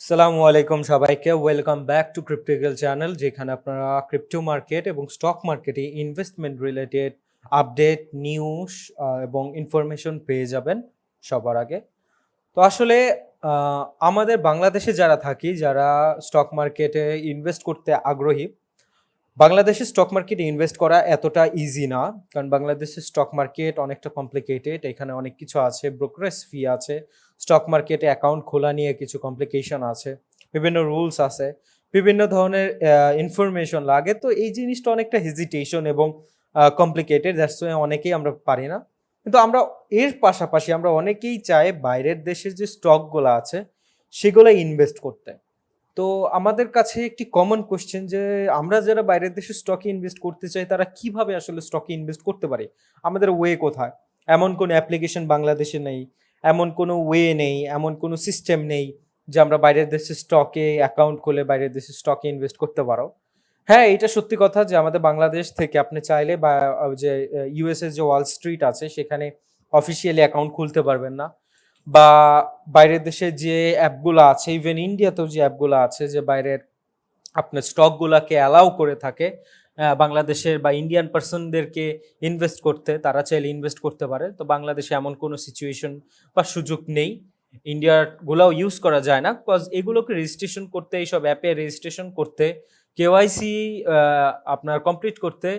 আসসালামু আলাইকুম সবাইকে, welcome back to crypto channel, যেখানে আপনারা ক্রিপ্টো মার্কেট এবং স্টক মার্কেটে ইনভেস্টমেন্ট রিলেটেড আপডেট, নিউজ এবং ইনফরমেশন পেয়ে যাবেন সবার আগে। তো আসলে আমাদের বাংলাদেশে যারা থাকি, যারা স্টক মার্কেটে ইনভেস্ট করতে আগ্রহী, বাংলাদেশের স্টক মার্কেটে ইনভেস্ট করা এতটা ইজি না, কারণ বাংলাদেশের স্টক মার্কেট অনেকটা কমপ্লিকেটেড। এখানে অনেক কিছু আছে, ব্রোকারেজ ফি আছে, স্টক মার্কেটে অ্যাকাউন্ট খোলা নিয়ে কিছু কমপ্লিকেশন আছে, বিভিন্ন রুলস আছে, বিভিন্ন ধরনের ইনফরমেশন লাগে। তো এই জিনিসটা অনেকটা হেজিটেশন এবং কমপ্লিকেটেড, দ্যাটস ওয়াই অনেকেই আমরা পারি না। কিন্তু আমরা এর পাশাপাশি আমরা অনেকেই চাই বাইরের দেশের যে স্টকগুলো আছে সেগুলো ইনভেস্ট করতে। তো আমাদের কাছে একটি কমন কোশ্চেন যে আমরা যারা বাইরের দেশে স্টকে ইনভেস্ট করতে চাই তারা কিভাবে আসলে স্টকে ইনভেস্ট করতে পারে, আমাদের ওয়ে কোথায়? এমন কোনো অ্যাপ্লিকেশন বাংলাদেশে নেই, এমন কোনো ওয়ে নেই, এমন কোনো সিস্টেম নেই যে আমরা বাইরের দেশের স্টকে অ্যাকাউন্ট খুলে বাইরের দেশের স্টকে ইনভেস্ট করতে পারো। হ্যাঁ, এটা সত্যি কথা যে আমাদের বাংলাদেশ থেকে আপনি চাইলে বা যে ইউএসএ যে ওয়াল স্ট্রিট আছে সেখানে অফিসিয়ালি অ্যাকাউন্ট খুলতে পারবেন না, বা বাইরের দেশে যে অ্যাপগুলো আছে, ইভেন ইন্ডিয়াতেও যে অ্যাপগুলো আছে যে বাইরের আপনার স্টকগুলোকে অ্যালাউ করে থাকে বাংলাদেশের বা ইন্ডিয়ান পার্সনদেরকে ইনভেস্ট করতে, তারা চাইলে ইনভেস্ট করতে পারে। তো বাংলাদেশে এমন কোনো সিচুয়েশন বা সুযোগ নেই, ইন্ডিয়ারগুলোও ইউজ করা যায় না, বিকজ এগুলোকে রেজিস্ট্রেশন করতে, এইসব অ্যাপে রেজিস্ট্রেশন করতে, কেওয়াইসি আপনার কমপ্লিট করতে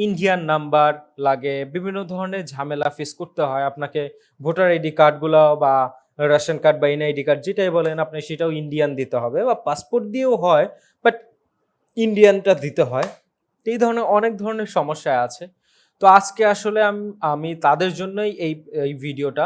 ইন্ডিয়ান নাম্বার লাগে, বিভিন্ন ধরনের ঝামেলা ফেস করতে হয় আপনাকে। ভোটার আইডি কার্ডগুলো বা রেশন কার্ড বা এনআইডি কার্ড যেটাই বলেন আপনি, সেটাও ইন্ডিয়ান দিতে হবে, বা পাসপোর্ট দিয়েও হয়, বাট ইন্ডিয়ানটা দিতে হয়। এই ধরনের অনেক ধরনের সমস্যা আছে। তো আজকে আসলে আমি তাদের জন্যই এই ভিডিওটা।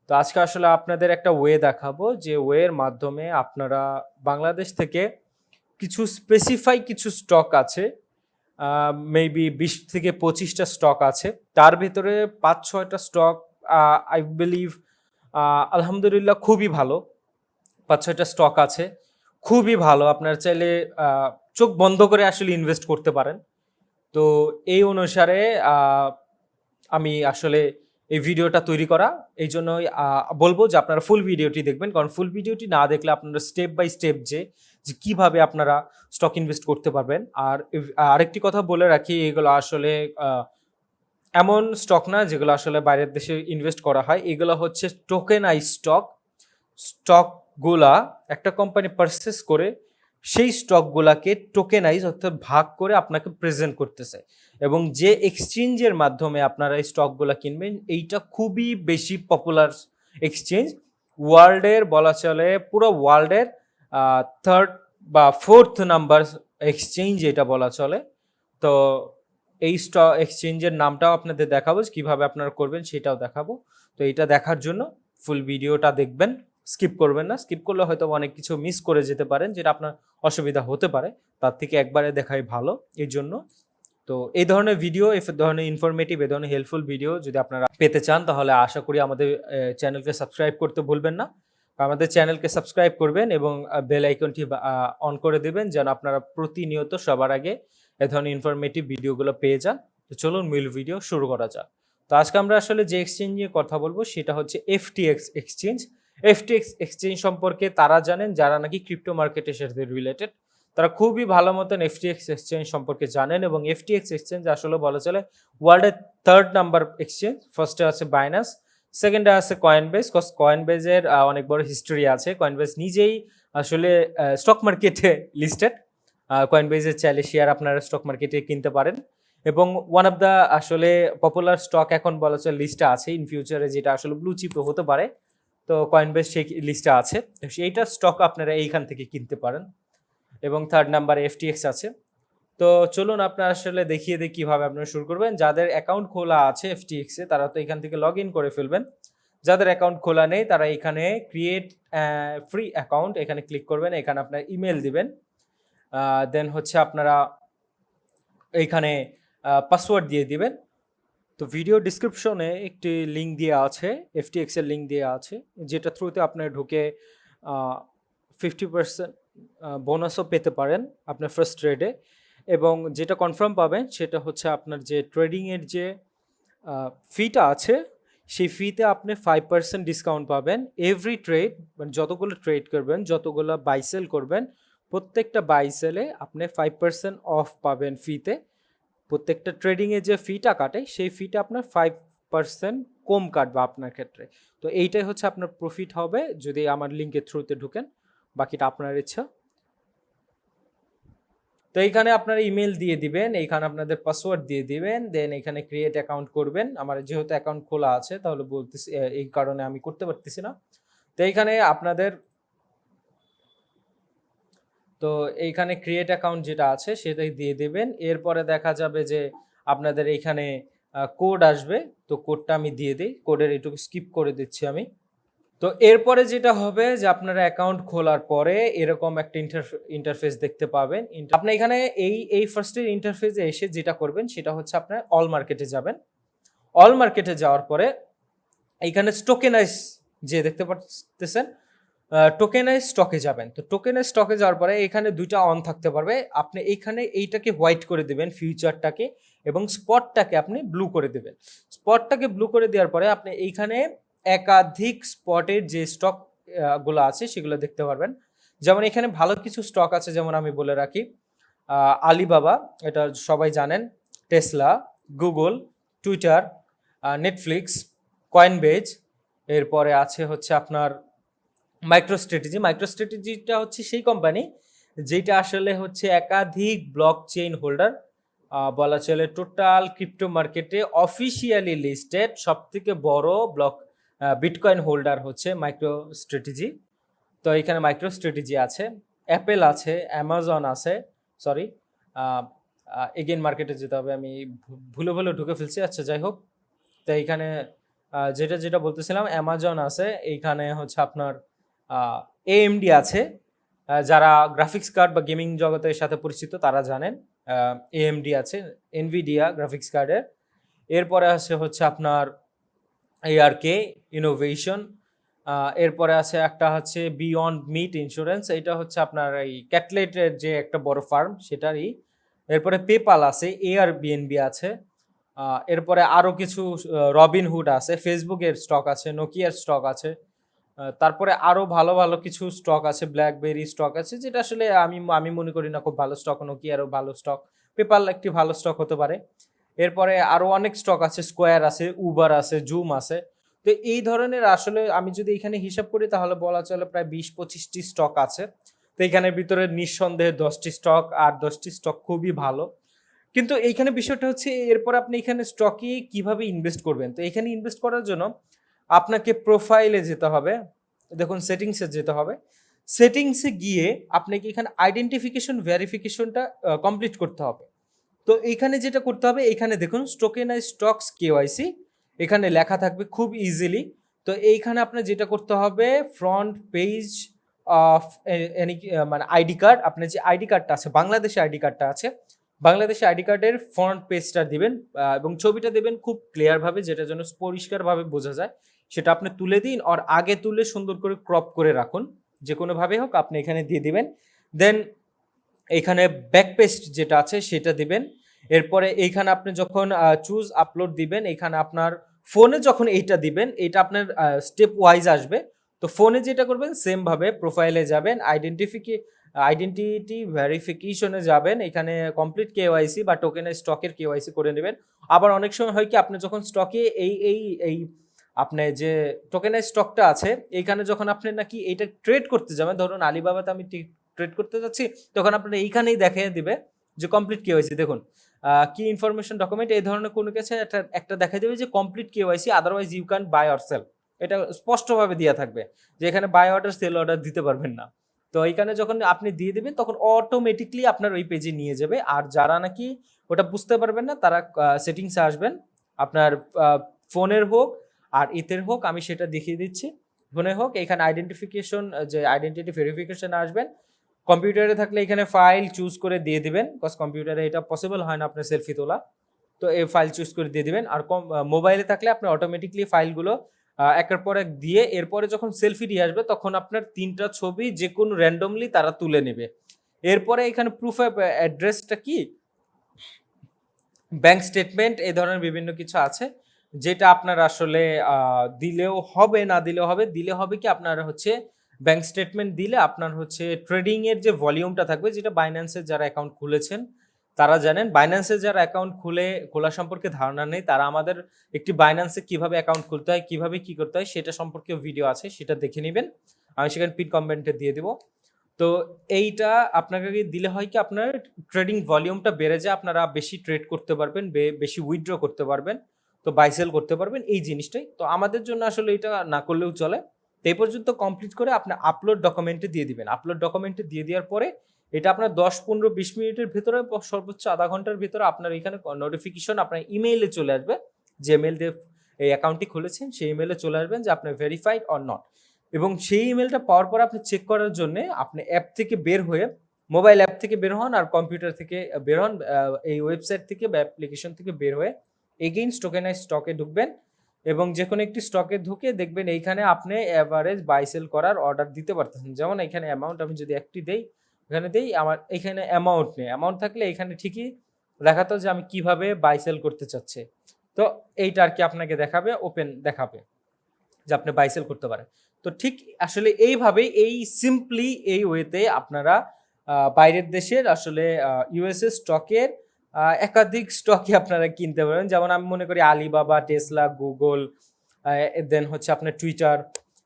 তো আজকে আসলে আপনাদের একটা ওয়ে দেখাবো, যে ওয়ের মাধ্যমে আপনারা বাংলাদেশ থেকে কিছু স্পেসিফাই কিছু স্টক আছে, মেবি 20 থেকে 25টা স্টক আছে, তার ভিতরে 5-6টা স্টক আই বিলিভ আলহামদুলিল্লাহ খুবই ভালো। 5-6টা স্টক আছে খুবই ভালো, আপনারা চাইলে চোখ বন্ধ করে আসলে ইনভেস্ট করতে পারেন। তো এই অনুসারে আমি আসলে এই ভিডিওটা তৈরি করা, এই জন্যই বলবো যে আপনারা ফুল ভিডিওটি দেখবেন, কারণ ফুল ভিডিওটি না দেখলে আপনারা স্টেপ বাই স্টেপ যে কিভাবে আপনারা স্টক ইনভেস্ট করতে পারবেন। আর আরেকটি কথা বলে রাখি, এগুলো আসলে এমন স্টক না যেগুলো আসলে বাইরের দেশে ইনভেস্ট করা হয়, এগুলো হচ্ছে টোকেনাইজ স্টক। স্টকগুলা একটা কোম্পানি পারচেস করে সেই স্টকগুলাকে টোকেনাইজ অর্থাৎ ভাগ করে আপনাকে প্রেজেন্ট করতেছে, এবং যে এক্সচেঞ্জের মাধ্যমে আপনারা এই স্টকগুলা কিনবেন এইটা খুবই বেশি পপুলার এক্সচেঞ্জ, ওয়ার্ল্ডের বলা চলে পুরো ওয়ার্ল্ডের 3rd বা 4th নাম্বার এক্সচেঞ্জ এটা বলা চলে। তো এই স্টক এক্সচেঞ্জের নামটাও আপনাদের দেখাবো, কিভাবে আপনারা করবেন সেটাও দেখাবো। তো এটা দেখার জন্য ফুল ভিডিওটা দেখবেন, স্কিপ করবেন না। স্কিপ করলে হয়তো অনেক কিছু মিস করে যেতে পারেন, যেটা আপনার অসুবিধা হতে পারে, তার থেকে একবারে দেখাই ভালো এই জন্য। তো এই ধরনের ভিডিও, এই ধরনের ইনফরমেটিভ, এই ধরনের হেল্পফুল ভিডিও যদি আপনারা পেতে চান, তাহলে আশা করি আমাদের চ্যানেলকে সাবস্ক্রাইব করতে ভুলবেন না। আমাদের চ্যানেলকে সাবস্ক্রাইব করবেন এবং বেল আইকনটি অন করে দেবেন, যেন আপনারা প্রতিনিয়ত সবার আগে এ ধরনের ইনফরমেটিভ ভিডিওগুলো পেয়ে যান। তো চলুন মূল ভিডিও শুরু করা যাক। তো আজকে আমরা আসলে যে এক্সচেঞ্জ নিয়ে কথা বলবো সেটা হচ্ছে এফটিএক্স এক্সচেঞ্জ। এফটিএক্স এক্সচেঞ্জ সম্পর্কে তারা জানেন যারা নাকি ক্রিপ্টো মার্কেটের সাথে রিলেটেড, তারা খুবই ভালো মতন এফটিএক্স এক্সচেঞ্জ সম্পর্কে জানেন। এবং এফটিএক্স এক্সচেঞ্জ আসলে বলা চলে ওয়ার্ল্ডের 3rd নাম্বার এক্সচেঞ্জ। ফার্স্টে আছে বাইন্যান্স, সেকেন্ডে আছে কয়েনবেজ, কজ কয়েনবেজের অনেক বড় হিস্ট্রি আছে। কয়েনবেজ নিজেই আসলে স্টক মার্কেটে লিস্টেড। কয়েনবেজের চাইলে শেয়ার আপনারা স্টক মার্কেটে কিনতে পারেন, এবং ওয়ান অফ দ্য আসলে পপুলার স্টক এখন বলা চলে লিস্টে আছে, ইন ফিউচারে যেটা আসলে ব্লু চিপও হতে পারে। তো কয়েনবেজ সেই লিস্টে আছে, সেইটা স্টক আপনারা এইখান থেকে কিনতে পারেন। এবং 3rd নাম্বারে এফটিএক্স আছে। তো চলুন আপনারা আসলে দেখিয়ে দিই কীভাবে আপনারা শুরু করবেন। যাদের অ্যাকাউন্ট খোলা আছে এফটিএক্সে তারা তো এখান থেকে লগ ইন করে ফেলবেন। যাদের অ্যাকাউন্ট খোলা নেই তারা এখানে ক্রিয়েট ফ্রি অ্যাকাউন্ট এখানে ক্লিক করবেন, এখানে আপনার ইমেল দিবেন, দেন হচ্ছে আপনারা এইখানে পাসওয়ার্ড দিয়ে দিবেন। তো ভিডিও ডিসক্রিপশনে একটি লিঙ্ক দেওয়া আছে, এফটিএক্স এর লিঙ্ক দেওয়া আছে, যেটা থ্রুতে আপনারা ঢুকে 50% বোনাসও পেতে পারেন আপনার ফার্স্ট ট্রেডে। এবং যেটা কনফার্ম পাবেন সেটা হচ্ছে আপনার যে ট্রেডিংয়ের যে ফিটা আছে সেই ফিতে আপনি 5% ডিসকাউন্ট পাবেন এভরি ট্রেড, মানে যতগুলো ট্রেড করবেন, যতগুলো বাই সেল করবেন, প্রত্যেকটা বাই সেলে আপনি 5% অফ পাবেন ফিতে। প্রত্যেকটা ট্রেডিংয়ে যে ফিটা কাটে সেই ফিটা আপনার 5% কম কাটবে আপনার ক্ষেত্রে। তো এইটাই হচ্ছে আপনার প্রফিট হবে যদি আমার লিঙ্কের থ্রুতে ঢুকেন, বাকিটা আপনার ইচ্ছা। তো এইখানে আপনার ইমেল দিয়ে দিবেন, এইখানে আপনাদের পাসওয়ার্ড দিয়ে দিবেন, দেন এখানে ক্রিয়েট অ্যাকাউন্ট করবেন। আমার যেহেতু অ্যাকাউন্ট খোলা আছে তাহলে বলতেছি, এই কারণে আমি করতে পারতেছি না। তো এইখানে আপনাদের, তো এইখানে ক্রিয়েট অ্যাকাউন্ট যেটা আছে সেটাই দিয়ে দেবেন। এরপরে দেখা যাবে যে আপনাদের এইখানে কোড আসবে, তো কোডটা আমি দিয়ে দিই, কোডের এটুকু স্কিপ করে দিচ্ছি আমি। তো এরপরে যেটা হবে যে আপনারা অ্যাকাউন্ট খোলার পরে এরকম একটা ইন্টারফেস দেখতে পাবেন। আপনি এখানে এই ফার্স্টের ইন্টারফেসে এসে যেটা করবেন সেটা হচ্ছে আপনার অল মার্কেটে যাবেন। অল মার্কেটে যাওয়ার পরে এইখানে টোকেনাইজ যে দেখতে পাচ্ছেন, টোকেনাইজ স্টকে যাবেন। তো টোকেনাইজ স্টকে যাওয়ার পরে এখানে দুইটা অন থাকতে পারবে। আপনি এইখানে এইটাকে হোয়াইট করে দেবেন ফিউচারটাকে, এবং স্পটটাকে আপনি ব্লু করে দেবেন। স্পটটাকে ব্লু করে দেওয়ার পরে আপনি এইখানে একাধিক স্পটের যে স্টক গুলো আছে সেগুলো দেখতে পারবেন। যেমন এখানে ভালো কিছু স্টক আছে, যেমন আমি বলে রাখি আলিবাবা, এটা সবাই জানেন, Tesla, Google, Twitter, Netflix, Coinbase, এরপরে আছে হচ্ছে আপনার মাইক্রোস্ট্র্যাটেজিটা হচ্ছে সেই কোম্পানি যেটা আসলে হচ্ছে একাধিক ব্লক চেইন হোল্ডার, বলা চলে টোটাল ক্রিপ্টো মার্কেটে অফিসিয়ালি লিস্টেড সব থেকে বড় ব্লক বিটকয়েন হোল্ডার হচ্ছে মাইক্রোস্ট্র্যাটেজি। তো এখানে মাইক্রোস্ট্র্যাটেজি আছে, অ্যাপেল আছে, অ্যামাজন আছে, সরি এগেন মার্কেটে যেতে হবে, আমি ভুলে ভুলে ঢুকে ফেলছি, আচ্ছা যাই হোক। তো এইখানে যেটা বলতেছিলাম, অ্যামাজন আছে, এইখানে হচ্ছে আপনার এএমডি আছে, যারা গ্রাফিক্স কার্ড বা গেমিং জগতের সাথে পরিচিত তারা জানেন, এএমডি আছে, এনভিডিয়া গ্রাফিক্স কার্ডের। এরপরে আছে হচ্ছে আপনার এআরকে ইনোভেশন, এরপরে আছে একটা হচ্ছে বিয়ন্ড মিট ইন্স্যুরেন্স, এটা হচ্ছে আপনার এই ক্যাটলেটের যে একটা বড় ফার্ম সেটারই। এরপরে পেপাল আছে, এয়ারবিএনবি আছে, এরপরে আরও কিছু রবিনহুড আছে, ফেসবুকের স্টক আছে, নোকিয়ার স্টক আছে, তারপরে আরও ভালো ভালো কিছু স্টক আছে, ব্ল্যাকবেরি স্টক আছে, যেটা আসলে আমি মনে করি না খুব ভালো স্টক, নোকিয়ারও ভালো স্টক, পেপাল একটি ভালো স্টক হতে পারে। এরপরে আরও অনেক স্টক আছে, স্কোয়ার আছে, উবার আছে, জুম আছে। তো এই ধরনের আসলে আমি যদি এখানে হিসাব করি তাহলে বলা চলে প্রায় 20-25টি স্টক আছে। তো এখানের ভিতরে নিঃসন্দেহে 10টি স্টক, আর 10টি স্টক খুবই ভালো। কিন্তু এইখানে বিষয়টা হচ্ছে এরপর আপনি এখানে স্টকে কিভাবে ইনভেস্ট করবেন। তো এখানে ইনভেস্ট করার জন্য আপনাকে প্রোফাইলে যেতে হবে, দেখুন সেটিংসে যেতে হবে। সেটিংসে গিয়ে আপনাকে এখানে আইডেন্টিফিকেশন ভেরিফিকেশনটা কমপ্লিট করতে হবে। তো এইখানে যেটা করতে হবে, এখানে দেখুন টোকেনাইজ স্টকস কেওয়াইসি এখানে লেখা থাকবে খুব ইজিলি। তো এইখানে আপনার যেটা করতে হবে, ফ্রন্ট পেজ অফ এনি মানে আইডি কার্ড, আপনার যে আইডি কার্ডটা আছে, বাংলাদেশে আইডি কার্ডটা আছে, বাংলাদেশে আইডি কার্ডের ফ্রন্ট পেজটা দিবেন, এবং ছবিটা দেবেন খুব ক্লিয়ারভাবে, যেটা যেন পরিষ্কারভাবে বোঝা যায়, সেটা আপনি তুলে দিন। আর আগে তুলে সুন্দর করে ক্রপ করে রাখুন, যে কোনোভাবে হোক আপনি এখানে দিয়ে দিবেন। দেন এইখানে ব্যাক পেজ যেটা আছে সেটা দিবেন। এরপরে এইখানে আপনি যখন চুজ আপলোড দিবেন, এখানে আপনার ফোনে যখন এইটা দিবেন, এটা আপনার স্টেপ ওয়াইজ আসবে। তো ফোনে যেটা করবেন সেম ভাবে প্রোফাইলে যাবেন, আইডেন্টিটি ভেরিফিকেশনে যাবেন, এখানে কমপ্লিট কেওয়াইসি বা টোকেনের স্টকের কেওয়াইসি করে নেবেন। আবার অনেক সময় হয় কি, আপনি যখন স্টকে এই আপনি যে টোকেনের স্টকটা আছে এইখানে যখন আপনি নাকি এইটা ট্রেড করতে যাবেন, ধরুন আলিবাবাতে আমি ট্রেড করতে যাচ্ছি, তখন আপনার এইখানেই দেখিয়ে দিবে যে কমপ্লিট কেওয়াইসি, দেখুন কি ইনফরমেশন ডকুমেন্ট, এই ধরনের কোনো কিছু একটা দেখা দেবে যে complete KYC, otherwise you can buy or sell, এটা স্পষ্টভাবে দেওয়া থাকবে যে এখানে বাই অর্ডার সেল অর্ডার দিতে পারবেন না। তো এইখানে যখন আপনি দিয়ে দেবেন তখন অটোমেটিকলি আপনার ওই পেজে নিয়ে যাবে। আর যারা নাকি ওটা বুঝতে পারবেন না তারা সেটিংসে আসবেন, আপনার ফোনের হোক আর ইতের হোক, আমি সেটা দেখিয়ে দিচ্ছি। ফোনে হোক, এখানে আইডেন্টিফিকেশন যে আইডেন্টিটি ভেরিফিকেশন আসবেন, কম্পিউটারে থাকলে এখানে ফাইল চুজ করে দিয়ে দিবেন, বিকজ কম্পিউটারে এটা পসিবল হয় না আপনার সেলফি তোলা, তো এই ফাইল চুজ করে দিয়ে দিবেন। আর মোবাইলে থাকলে আপনি অটোমেটিকলি ফাইলগুলো একের পর এক দিয়ে, এরপরে যখন সেলফি দিয়ে আসবে তখন আপনার 3টা ছবি যে কোনো র্যান্ডমলি তারা তুলে নেবে। এরপরে এখানে প্রুফ অফ অ্যাড্রেসটা কি, ব্যাংক স্টেটমেন্ট, এই ধরনের বিভিন্ন কিছু আছে। যেটা আপনার আসলে দিলেও হবে, না দিলেও হবে। দিলে হবে কি আপনার হচ্ছে ব্যাংক স্টেটমেন্ট দিলে আপনার হচ্ছে ট্রেডিং এর যে ভলিউমটা থাকবে, যেটা বাইন্যান্সের যারা অ্যাকাউন্ট খুলেছেন তারা জানেন। বাইন্যান্সের যারা অ্যাকাউন্ট খোলা সম্পর্কে ধারণা নেই, তারা আমাদের একটি বাইন্যান্সে কিভাবে অ্যাকাউন্ট খুলতে হয়, কিভাবে কি করতে হয় সেটা সম্পর্কে ভিডিও আছে, সেটা দেখে নেবেন। আমি সেখানে পিন কমেন্টে দিয়ে দেবো। তো এইটা আপনাকে দিলে হয় কি আপনার ট্রেডিং ভলিউমটা বেড়ে যায়, আপনারা বেশি ট্রেড করতে পারবেন, বেশি উইথড্র করতে পারবেন, তো বাই সেল করতে পারবেন, এই জিনিসটাই। তো আমাদের জন্য আসলে এটা না করলেও চলে। তো এই পর্যন্ত কমপ্লিট করে আপনি আপলোড ডকুমেন্টে দিয়ে দিবেন। আপলোড ডকুমেন্টে দিয়ে দেওয়ার পরে এটা আপনার 10, 15, 20 মিনিটের ভিতরে, সর্বোচ্চ আধা ঘন্টার ভিতরে আপনার এখানে নোটিফিকেশন আপনার ইমেইলে চলে আসবে। যে ইমেল দিয়ে এই অ্যাকাউন্টটি খুলেছেন সেই ইমেলে চলে আসবেন যে আপনার ভেরিফাইড অর নট। এবং সেই ইমেলটা পাওয়ার পর আপনি চেক করার জন্য আপনি অ্যাপ থেকে বের হয়ে, মোবাইল অ্যাপ থেকে বের হন আর কম্পিউটার থেকে বের হন, এই ওয়েবসাইট থেকে বা অ্যাপ্লিকেশন থেকে বের হয়ে এগেইন টোকেনাইজ স্টকে ঢুকবেন এবং যে কোনো একটি স্টকে ঢুকে দেখবেন এইখানে আপনি অ্যাভারেজ বাই সেল করার অর্ডার দিতে পারতেছেন। যেমন এখানে অ্যামাউন্ট আমি যদি একটি দেই, এখানে দেই, আমার এখানে অ্যামাউন্ট নেই। অ্যামাউন্ট থাকলে এখানে ঠিকই দেখাতো যে আমি কিভাবে বাই সেল করতে চাচ্ছি। তো এইটা আর কি আপনাকে দেখাবে, ওপেন দেখাবে যে আপনি বাই সেল করতে পারেন। তো ঠিক আসলে এইভাবেই, এই সিম্পলি এই ওয়েতে আপনারা বাইরের দেশের আসলে ইউএসএ স্টকের একাধিক স্টকই আপনারা কিনতে পারেন। যেমন আমি মনে করি আলিবাবা, টেসলা, গুগল, দেন হচ্ছে আপনার টুইটার,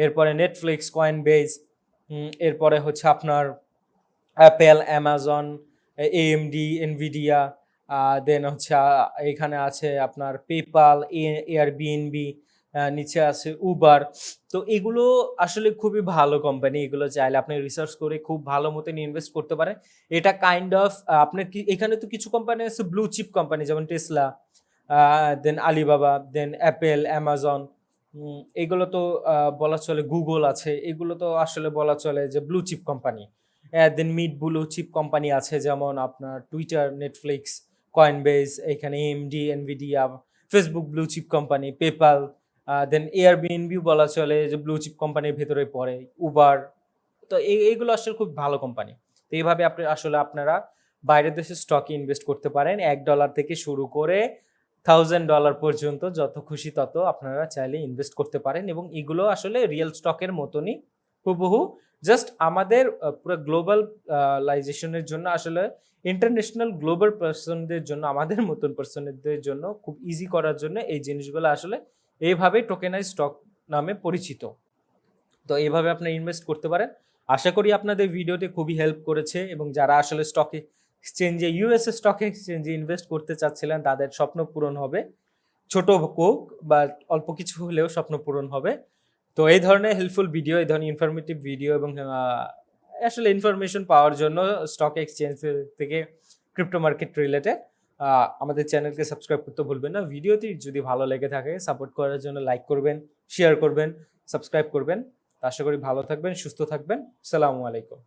এরপরে নেটফ্লিক্স, কয়েনবেজ, এরপরে হচ্ছে আপনার অ্যাপেল, অ্যামাজন, এএমডি, এনভিডিয়া, দেন হচ্ছে এখানে আছে আপনার পেপাল, এয়ারবিএনবি, নিচে আছে উবার। তো এগুলো আসলে খুবই ভালো কোম্পানি। এগুলো চাইলে আপনি রিসার্চ করে খুব ভালো মতন ইনভেস্ট করতে পারেন। এটা কাইন্ড অফ আপনার কি, এখানে তো কিছু কোম্পানি আছে ব্লু চিপ কোম্পানি, যেমন টেসলা, দেন আলিবাবা, দেন অ্যাপেল, অ্যামাজন, এগুলো তো বলা চলে, গুগল আছে, এগুলো তো আসলে বলা চলে যে blue chip company. Then mid blue chip company আছে যেমন আপনার টুইটার, নেটফ্লিক্স, কয়েনবেজ, এখানে AMD, Nvidia, Facebook blue chip company, PayPal, then এয়ারবিএনবিও বলা চলে যে ব্লু চিপ কোম্পানির ভেতরে পড়ে, উবার। তো এইগুলো আসলে খুব ভালো কোম্পানি। তো এইভাবে আপনি আসলে আপনারা বাইরের দেশের স্টকে ইনভেস্ট করতে পারেন। $1 থেকে শুরু করে $1000 পর্যন্ত যত খুশি তত আপনারা চাইলে ইনভেস্ট করতে পারেন। এবং এগুলো আসলে রিয়েল স্টকের মতনই হুবহু, জাস্ট আমাদের পুরো গ্লোবাল লাইজেশনের জন্য, আসলে ইন্টারন্যাশনাল গ্লোবাল পার্সনদের জন্য, আমাদের মতন পার্সনদের জন্য খুব ইজি করার জন্য এই জিনিসগুলো আসলে এইভাবে টোকেনাইজ স্টক নামে পরিচিত। তো এইভাবে আপনি ইনভেস্ট করতে পারেন। আশা করি আপনাদের ভিডিওটি খুবই হেল্প করেছে এবং যারা আসলে স্টক এক্সচেঞ্জে, ইউএসএ স্টক এক্সচেঞ্জে ইনভেস্ট করতে চাচ্ছিলেন তাদের স্বপ্ন পূরণ হবে। ছোট হোক বা অল্প কিছু হলেও স্বপ্ন পূরণ হবে। তো এই ধরনের হেল্পফুল ভিডিও, এই ধরনের ইনফরমেটিভ ভিডিও এবং আসলে ইনফরমেশন পাওয়ার জন্য স্টক এক্সচেঞ্জ থেকে ক্রিপ্টো মার্কেট রিলেটেড আমাদের চ্যানেলকে সাবস্ক্রাইব করতে ভুলবেন না। ভিডিওটি যদি ভালো লেগে থাকে সাপোর্ট করার জন্য লাইক করবেন, শেয়ার করবেন, সাবস্ক্রাইব করবেন। আশা করি ভালো থাকবেন, সুস্থ থাকবেন। আসসালামু আলাইকুম।